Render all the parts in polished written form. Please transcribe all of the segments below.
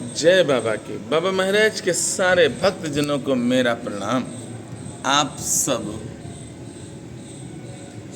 जय बाबा की। बाबा महाराज के सारे भक्तजनों को मेरा प्रणाम। आप सब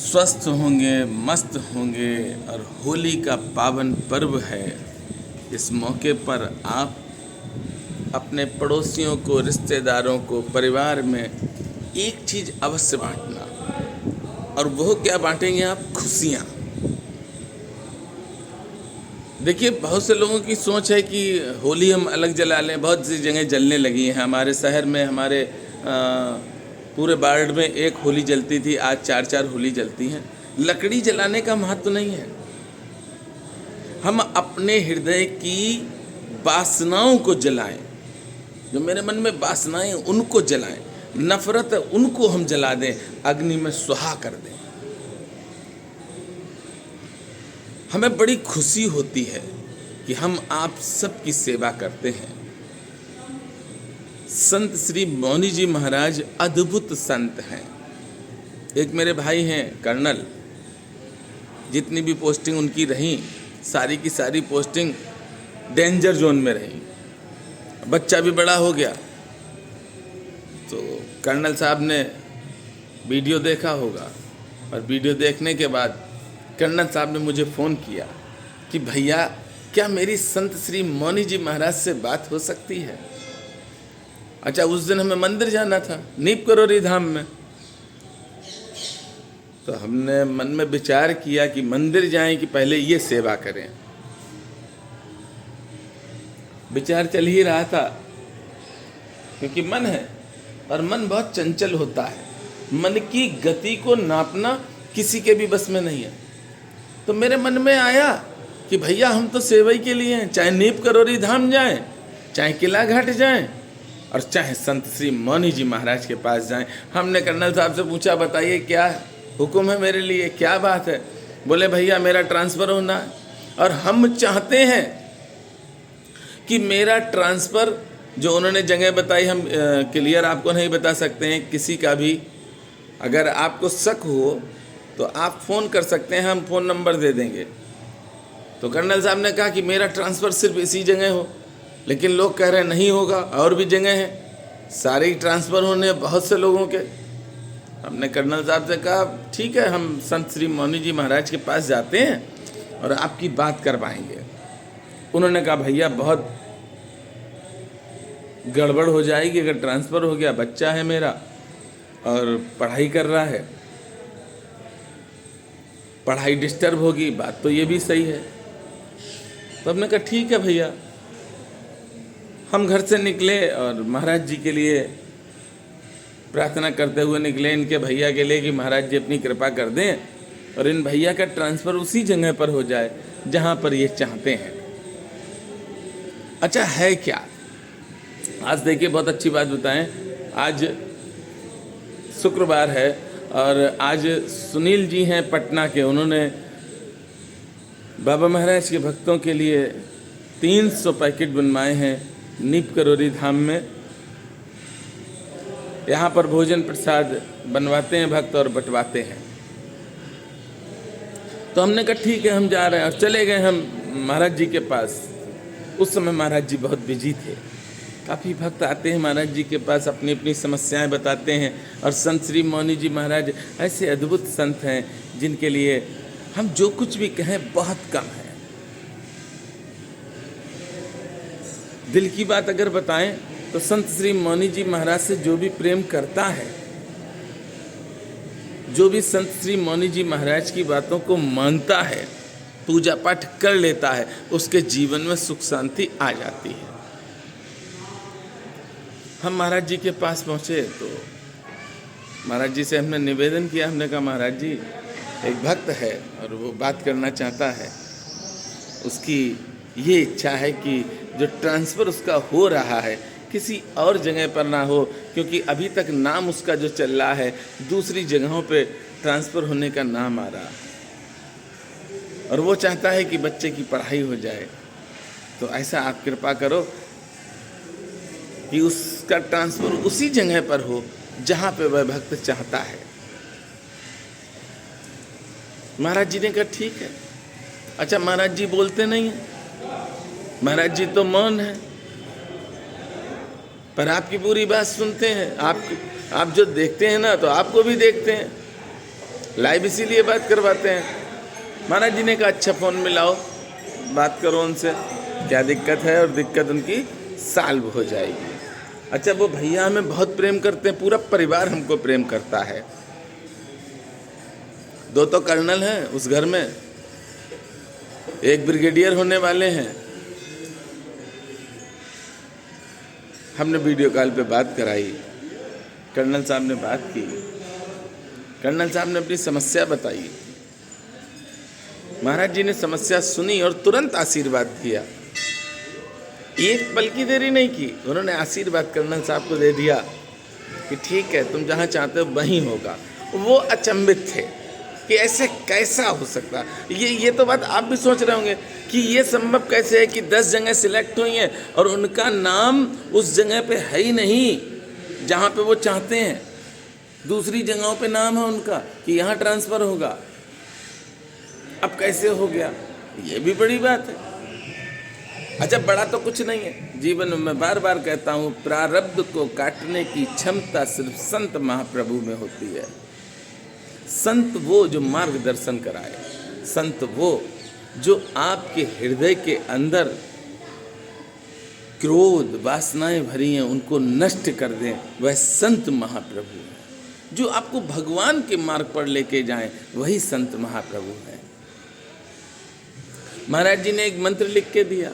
स्वस्थ होंगे, मस्त होंगे और होली का पावन पर्व है। इस मौके पर आप अपने पड़ोसियों को, रिश्तेदारों को, परिवार में एक चीज़ अवश्य बांटना। और वो क्या बांटेंगे आप? खुशियाँ। देखिए, बहुत से लोगों की सोच है कि होली हम अलग जला लें। बहुत सी जगह जलने लगी हैं। हमारे शहर में, हमारे पूरे वार्ड में एक होली जलती थी, आज 4-4 होली जलती हैं। लकड़ी जलाने का महत्व नहीं है। हम अपने हृदय की वासनाओं को जलाएं। जो मेरे मन में वासनाएं, उनको जलाएं। नफरत है, उनको हम जला दें, अग्नि में सुहा कर दें। हमें बड़ी खुशी होती है कि हम आप सबकी सेवा करते हैं। संत श्री मौनी जी महाराज अद्भुत संत हैं। एक मेरे भाई हैं कर्नल, जितनी भी पोस्टिंग उनकी रही, सारी की सारी पोस्टिंग डेंजर जोन में रही। बच्चा भी बड़ा हो गया, तो कर्नल साहब ने वीडियो देखा होगा, और वीडियो देखने के बाद कर्नल साहब ने मुझे फ़ोन किया कि भैया, क्या मेरी संत श्री मौनी जी महाराज से बात हो सकती है? अच्छा, उस दिन हमें मंदिर जाना था, नीप करोरी धाम में। तो हमने मन में विचार किया कि मंदिर जाएं कि पहले ये सेवा करें। विचार चल ही रहा था, क्योंकि मन है और मन बहुत चंचल होता है। मन की गति को नापना किसी के भी बस में नहीं है। तो मेरे मन में आया कि भैया, हम तो सेवा ही के लिए हैं। चाहे नीप करोरी धाम जाएं, चाहे किला घाट जाएं, और चाहे संत श्री मौनी जी महाराज के पास जाएं। हमने कर्नल साहब से पूछा, बताइए क्या हुक्म है मेरे लिए, क्या बात है? बोले भैया, मेरा ट्रांसफ़र होना है, और हम चाहते हैं कि मेरा ट्रांसफ़र, जो उन्होंने जगह बताई, हम क्लियर आपको नहीं बता सकते हैं। किसी का भी अगर आपको शक हो तो आप फ़ोन कर सकते हैं, हम फ़ोन नंबर दे देंगे। तो कर्नल साहब ने कहा कि मेरा ट्रांसफ़र सिर्फ इसी जगह हो, लेकिन लोग कह रहे हैं नहीं होगा, और भी जगह हैं, सारे ही ट्रांसफ़र होने बहुत से लोगों के। हमने कर्नल साहब से कहा ठीक है, हम संत श्री मौनी जी महाराज के पास जाते हैं और आपकी बात करवाएंगे। उन्होंने कहा भैया, बहुत गड़बड़ हो जाएगी अगर ट्रांसफ़र हो गया। बच्चा है मेरा और पढ़ाई कर रहा है, पढ़ाई डिस्टर्ब होगी। बात तो ये भी सही है। तो हमने कहा ठीक है भैया। हम घर से निकले और महाराज जी के लिए प्रार्थना करते हुए निकले, इनके भैया के लिए, कि महाराज जी अपनी कृपा कर दें और इन भैया का ट्रांसफ़र उसी जगह पर हो जाए जहाँ पर ये चाहते हैं। अच्छा, है क्या? आज देखिए, बहुत अच्छी बात बताएं। आज शुक्रवार है और आज सुनील जी हैं पटना के। उन्होंने बाबा महाराज के भक्तों के लिए 300 पैकेट बनवाए हैं नीप करोरी धाम में। यहाँ पर भोजन प्रसाद बनवाते हैं भक्त और बंटवाते हैं। तो हमने कहा ठीक है, हम जा रहे हैं, और चले गए हम महाराज जी के पास। उस समय महाराज जी बहुत बिजी थे। काफ़ी भक्त आते हैं महाराज जी के पास, अपनी अपनी समस्याएं बताते हैं। और संत श्री मौनी जी महाराज ऐसे अद्भुत संत हैं जिनके लिए हम जो कुछ भी कहें बहुत कम है। दिल की बात अगर बताएं तो संत श्री मौनी जी महाराज से जो भी प्रेम करता है, जो भी संत श्री मौनी जी महाराज की बातों को मानता है, पूजा पाठ कर लेता है, उसके जीवन में सुख शांति आ जाती है। हम महाराज जी के पास पहुँचे तो महाराज जी से हमने निवेदन किया। हमने कहा महाराज जी, एक भक्त है और वो बात करना चाहता है। उसकी ये इच्छा है कि जो ट्रांसफ़र उसका हो रहा है किसी और जगह पर ना हो, क्योंकि अभी तक नाम उसका जो चल रहा है दूसरी जगहों पे ट्रांसफ़र होने का नाम आ रहा, और वो चाहता है कि बच्चे की पढ़ाई हो जाए। तो ऐसा आप कृपा करो कि उसका ट्रांसफ़र उसी जगह पर हो जहाँ पे वह भक्त चाहता है। महाराज जी ने कहा ठीक है। अच्छा, महाराज जी बोलते नहीं हैं, महाराज जी तो मौन है। पर आपकी पूरी बात सुनते हैं। आप जो देखते हैं ना, तो आपको भी देखते हैं। लाइव इसीलिए बात करवाते हैं। महाराज जी ने कहा अच्छा फ़ोन मिलाओ, बात करो उनसे, क्या दिक्कत है, और दिक्कत उनकी सॉल्व हो जाएगी। अच्छा, वो भैया हमें बहुत प्रेम करते हैं, पूरा परिवार हमको प्रेम करता है। 2 तो कर्नल हैं उस घर में, 1 ब्रिगेडियर होने वाले हैं। हमने वीडियो कॉल पे बात कराई, कर्नल साहब ने बात की, कर्नल साहब ने अपनी समस्या बताई। महाराज जी ने समस्या सुनी और तुरंत आशीर्वाद दिया। एक पल की देरी नहीं की, उन्होंने आशीर्वाद कर्नल साहब को दे दिया कि ठीक है, तुम जहाँ चाहते हो वहीं होगा। वो अचंभित थे कि ऐसे कैसा हो सकता। ये तो बात आप भी सोच रहे होंगे कि ये संभव कैसे है कि 10 जगह सिलेक्ट हुई हैं और उनका नाम उस जगह पे है ही नहीं जहाँ पे वो चाहते हैं। दूसरी जगहों पे नाम है उनका कि यहाँ ट्रांसफ़र होगा। अब कैसे हो गया, ये भी बड़ी बात है। अच्छा, बड़ा तो कुछ नहीं है। जीवन में मैं बार बार कहता हूँ, प्रारब्ध को काटने की क्षमता सिर्फ संत महाप्रभु में होती है। संत वो जो मार्गदर्शन कराए, संत वो जो आपके हृदय के अंदर क्रोध वासनाएं भरी हैं उनको नष्ट कर दें, वह संत महाप्रभु है। जो आपको भगवान के मार्ग पर लेके जाएं, वही संत महाप्रभु है। महाराज जी ने एक मंत्र लिख के दिया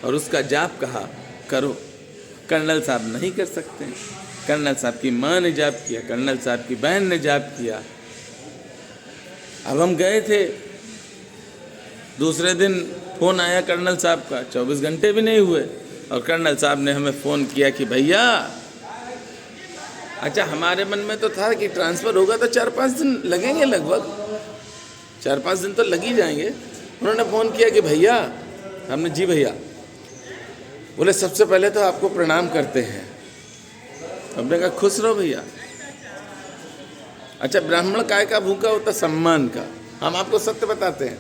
और उसका जाप कहा करो। कर्नल साहब नहीं कर सकते, कर्नल साहब की माँ ने जाप किया, कर्नल साहब की बहन ने जाप किया। अब हम गए थे, दूसरे दिन फ़ोन आया कर्नल साहब का, 24 घंटे भी नहीं हुए और कर्नल साहब ने हमें फ़ोन किया कि भैया, अच्छा हमारे मन में तो था कि ट्रांसफ़र होगा तो 4-5 दिन लगेंगे, लगभग 4-5 दिन तो लग ही जाएंगे। उन्होंने फ़ोन किया कि भैया, हमने जी भैया, बोले सबसे पहले तो आपको प्रणाम करते हैं। हमने कहा खुश रहो भैया। अच्छा, ब्राह्मण काय का भूखा होता, सम्मान का। हम आपको सत्य बताते हैं,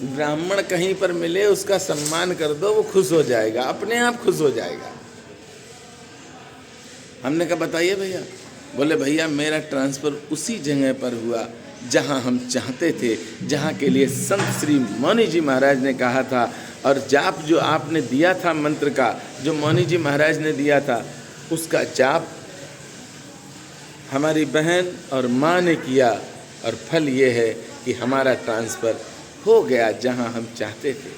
ब्राह्मण कहीं पर मिले उसका सम्मान कर दो, वो खुश हो जाएगा, अपने आप खुश हो जाएगा। हमने कहा बताइए भैया। बोले भैया, मेरा ट्रांसफ़र उसी जगह पर हुआ जहां हम चाहते थे, जहां के लिए संत श्री मौनी जी महाराज ने कहा था। और जाप जो आपने दिया था मंत्र का, जो मौनी जी महाराज ने दिया था, उसका जाप हमारी बहन और माँ ने किया और फल ये है कि हमारा ट्रांसफ़र हो गया जहां हम चाहते थे।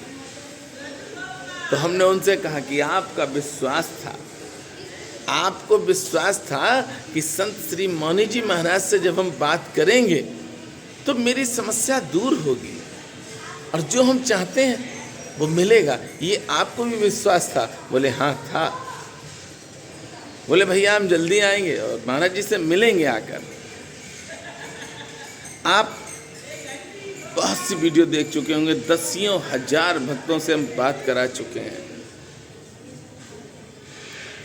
तो हमने उनसे कहा कि आपका विश्वास था, आपको विश्वास था कि संत श्री मौनी जी महाराज से जब हम बात करेंगे तो मेरी समस्या दूर होगी और जो हम चाहते हैं वो मिलेगा। ये आपको भी विश्वास था? बोले हाँ था। बोले भैया, हम जल्दी आएंगे और महाराज जी से मिलेंगे आकर। आप बहुत सी वीडियो देख चुके होंगे, दसियों हजार भक्तों से हम बात करा चुके हैं।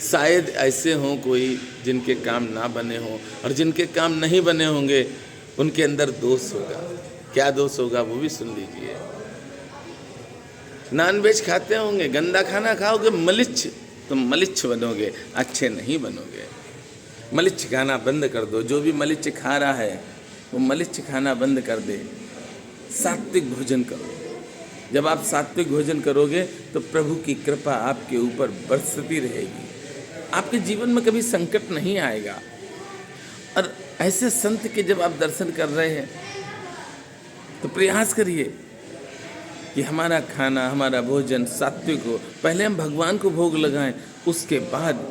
शायद ऐसे हों कोई जिनके काम ना बने हों, और जिनके काम नहीं बने होंगे उनके अंदर दोष होगा। क्या दोष होगा वो भी सुन लीजिए। नॉनवेज खाते होंगे, गंदा खाना खाओगे, मलिच्छ, तुम मलिच्छ बनोगे, अच्छे नहीं बनोगे। मलिच्छ खाना बंद कर दो। जो भी मलिच्छ खा रहा है वो मलिच्छ खाना बंद कर दे, सात्विक भोजन करो। जब आप सात्विक भोजन करोगे तो प्रभु की कृपा आपके ऊपर बरसती रहेगी, आपके जीवन में कभी संकट नहीं आएगा। और ऐसे संत के जब आप दर्शन कर रहे हैं तो प्रयास करिए कि हमारा खाना, हमारा भोजन सात्विक हो। पहले हम भगवान को भोग लगाएं, उसके बाद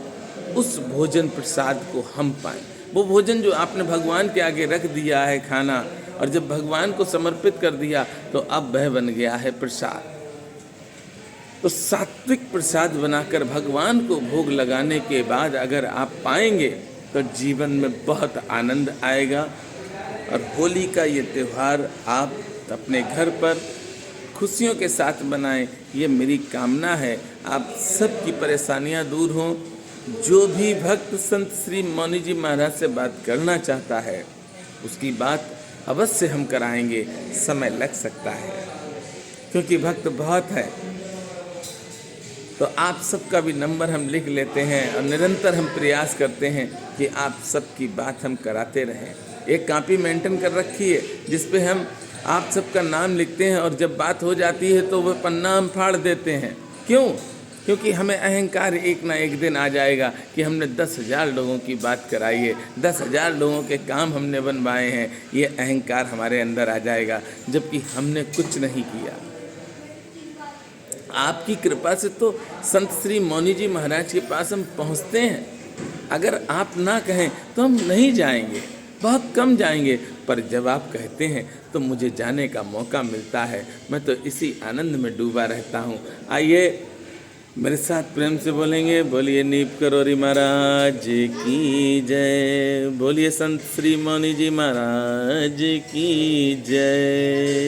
उस भोजन प्रसाद को हम पाएं। वो भोजन जो आपने भगवान के आगे रख दिया है खाना, और जब भगवान को समर्पित कर दिया तो अब वह बन गया है प्रसाद। तो सात्विक प्रसाद बनाकर भगवान को भोग लगाने के बाद अगर आप पाएंगे तो जीवन में बहुत आनंद आएगा। और होली का ये त्यौहार आप अपने घर पर खुशियों के साथ बनाएं, ये मेरी कामना है। आप सबकी परेशानियां दूर हों। जो भी भक्त संत श्री मौनी जी महाराज से बात करना चाहता है उसकी बात अवश्य हम कराएंगे। समय लग सकता है क्योंकि भक्त बहुत है, तो आप सबका भी नंबर हम लिख लेते हैं और निरंतर हम प्रयास करते हैं कि आप सबकी बात हम कराते रहें। एक कॉपी मेंटेन कर रखी है जिस पे हम आप सबका नाम लिखते हैं और जब बात हो जाती है तो वह पन्ना हम फाड़ देते हैं। क्यों? क्योंकि हमें अहंकार एक ना एक दिन आ जाएगा कि हमने 10,000 लोगों की बात कराई है, 10,000 लोगों के काम हमने बनवाए हैं। ये अहंकार हमारे अंदर आ जाएगा, जबकि हमने कुछ नहीं किया। आपकी कृपा से तो संत श्री मौनी जी महाराज के पास हम पहुँचते हैं। अगर आप ना कहें तो हम नहीं जाएंगे, बहुत कम जाएंगे, पर जब आप कहते हैं तो मुझे जाने का मौका मिलता है। मैं तो इसी आनंद में डूबा रहता हूँ। आइए मेरे साथ प्रेम से बोलेंगे, बोलिए नीप करोरी महाराज की जय, बोलिए संत श्री मौनी जी महाराज की जय।